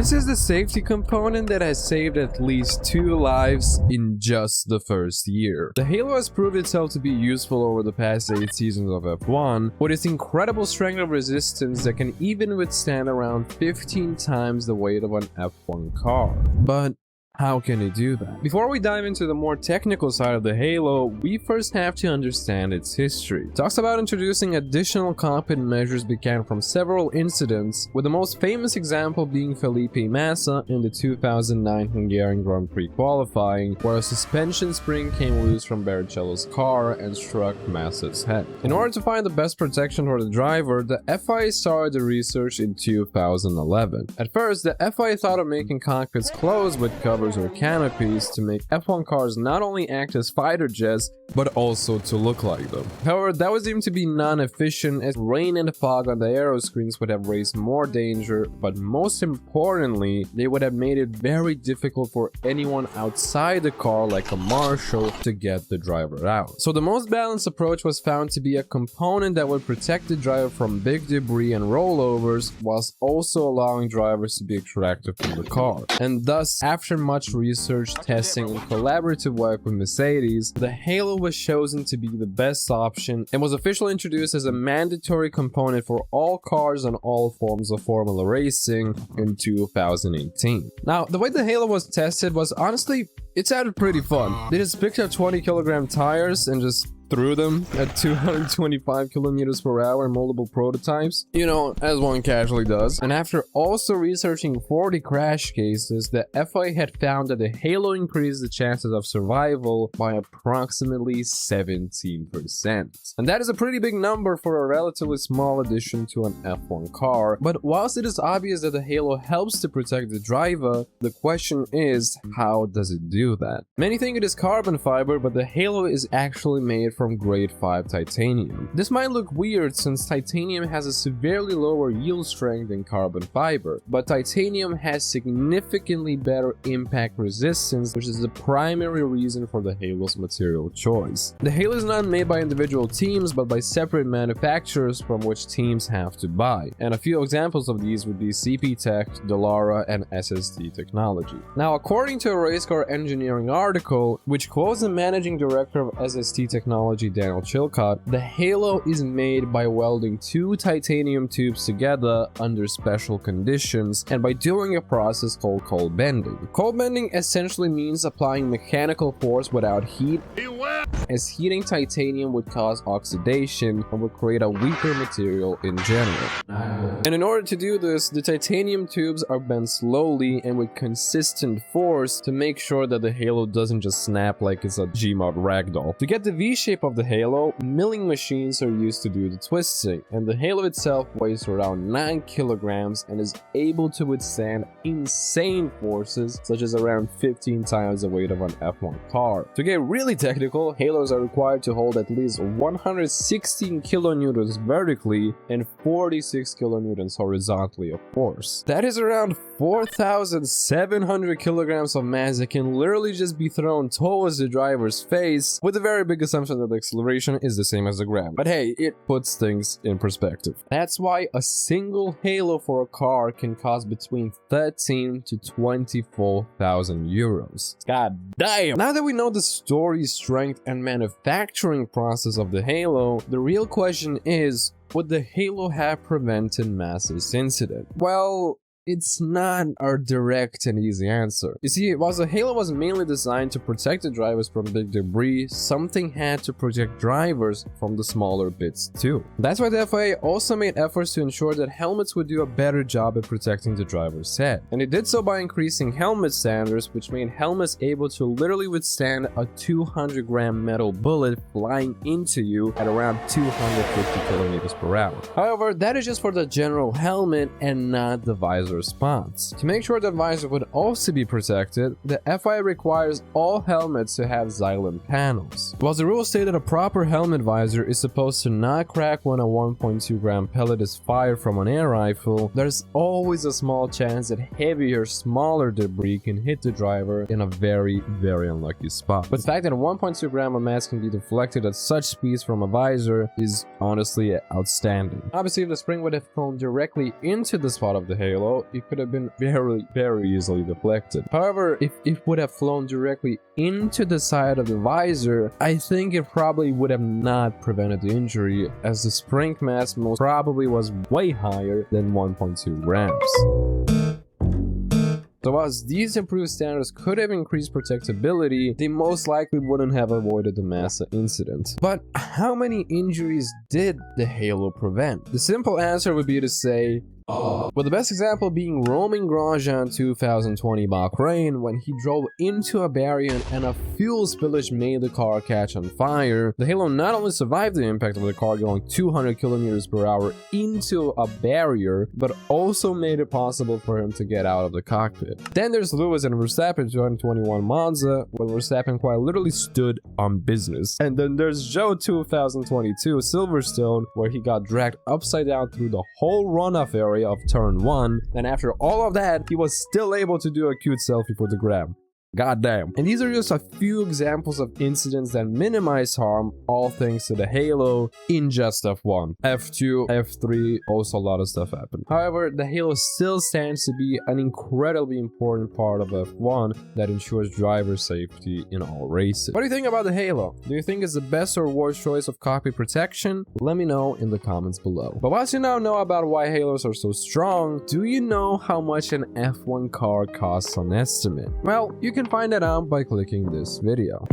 This is the safety component that has saved at least 2 lives in just the first year. The Halo has proved itself to be useful over the past 8 seasons of F1, with its incredible strength of resistance that can even withstand around 15 times the weight of an F1 car. But how can it do that? Before we dive into the more technical side of the Halo, we first have to understand its history. Talks about introducing additional cockpit measures began from several incidents, with the most famous example being Felipe Massa in the 2009 Hungarian Grand Prix qualifying, where a suspension spring came loose from Barrichello's car and struck Massa's head. In order to find the best protection for the driver, the FIA started the research in 2011. At first, the FIA thought of making cockpits closed with covers or canopies to make F1 cars not only act as fighter jets, but also to look like them. However, that was deemed to be non-efficient, as rain and fog on the aero screens would have raised more danger, but most importantly, they would have made it very difficult for anyone outside the car, like a marshal, to get the driver out. So the most balanced approach was found to be a component that would protect the driver from big debris and rollovers, whilst also allowing drivers to be extracted from the car. And thus, after much research, testing, and collaborative work with Mercedes, the Halo was chosen to be the best option and was officially introduced as a mandatory component for all cars and all forms of Formula racing in 2018. Now, the way the Halo was tested was honestly, it sounded pretty fun. They just picked up 20-kilogram tires and just threw them at 225 kilometers per hour in multiple prototypes, you know, as one casually does. And after also researching 40 crash cases, the FIA had found that the Halo increased the chances of survival by approximately 17%. And that is a pretty big number for a relatively small addition to an F1 car. But whilst it is obvious that the Halo helps to protect the driver, the question is, how does it do that? Many think it is carbon fiber, but the Halo is actually made from grade 5 titanium. This might look weird since titanium has a severely lower yield strength than carbon fiber, but titanium has significantly better impact resistance, which is the primary reason for the Halo's material choice. The Halo is not made by individual teams, but by separate manufacturers from which teams have to buy, and a few examples of these would be CP Tech, Dallara, and SST Technology. Now, according to a race car engineering article, which quotes the managing director of SST Technology, Daniel Chilcott, the Halo is made by welding 2 titanium tubes together under special conditions and by doing a process called cold bending. Cold bending essentially means applying mechanical force without heat, as heating titanium would cause oxidation and would create a weaker material in general. And in order to do this, the titanium tubes are bent slowly and with consistent force to make sure that the Halo doesn't just snap like it's a Gmod ragdoll. To get the V-shape of the Halo, milling machines are used to do the twisting, and the Halo itself weighs around 9 kilograms and is able to withstand insane forces, such as around 15 times the weight of an F1 car. To get really technical, Halos are required to hold at least 116 kilonewtons vertically and 46 kilonewtons horizontally, of course. That is around 4,700 kilograms of mass that can literally just be thrown towards the driver's face, with a very big assumption that the acceleration is the same as the gravity. But hey, it puts things in perspective. That's why a single Halo for a car can cost between 13 to 24,000 euros. God damn! Now that we know the story, strength, and manufacturing process of the Halo, the real question is, would the Halo have prevented Massa's incident? Well, it's not our direct and easy answer. You see, whilst the Halo was mainly designed to protect the drivers from big debris, something had to protect drivers from the smaller bits too. That's why the FIA also made efforts to ensure that helmets would do a better job at protecting the driver's head. And it did so by increasing helmet standards, which made helmets able to literally withstand a 200-gram metal bullet flying into you at around 250 kilometers per hour. However, that is just for the general helmet and not the visor response. To make sure that visor would also be protected, the FIA requires all helmets to have Xylem panels. While the rules state that a proper helmet visor is supposed to not crack when a 1.2 gram pellet is fired from an air rifle, there's always a small chance that heavier, smaller debris can hit the driver in a very, very unlucky spot. But the fact that a 1.2 gram of mass can be deflected at such speeds from a visor is honestly outstanding. Obviously, if the spring would have flown directly into the spot of the Halo, Halo, it could have been very easily deflected. However, if it would have flown directly into the side of the visor, I think it probably would have not prevented the injury, as the spring mass most probably was way higher than 1.2 grams. So whilst these improved standards could have increased protectability, they most likely wouldn't have avoided the Massa incident. But how many injuries did the Halo prevent? The simple answer would be to say, with the best example being Romain Grosjean 2020 Bahrain, when he drove into a barrier and a fuel spillage made the car catch on fire. The Halo not only survived the impact of the car going 200 kilometers per hour into a barrier, but also made it possible for him to get out of the cockpit. Then there's Lewis and Verstappen 2021 Monza, where Verstappen quite literally stood on business. And then there's Zhou 2022 Silverstone, where he got dragged upside down through the whole runoff area of turn 1, and after all of that, he was still able to do a cute selfie for the gram. Goddamn. And these are just a few examples of incidents that minimize harm, all thanks to the Halo in just F1. F2, F3, also a lot of stuff happened. However, the Halo still stands to be an incredibly important part of F1 that ensures driver safety in all races. What do you think about the Halo? Do you think it's the best or worst choice of cockpit protection? Let me know in the comments below. But once you now know about why Halos are so strong, do you know how much an F1 car costs on estimate? Well, you can find that out by clicking this video.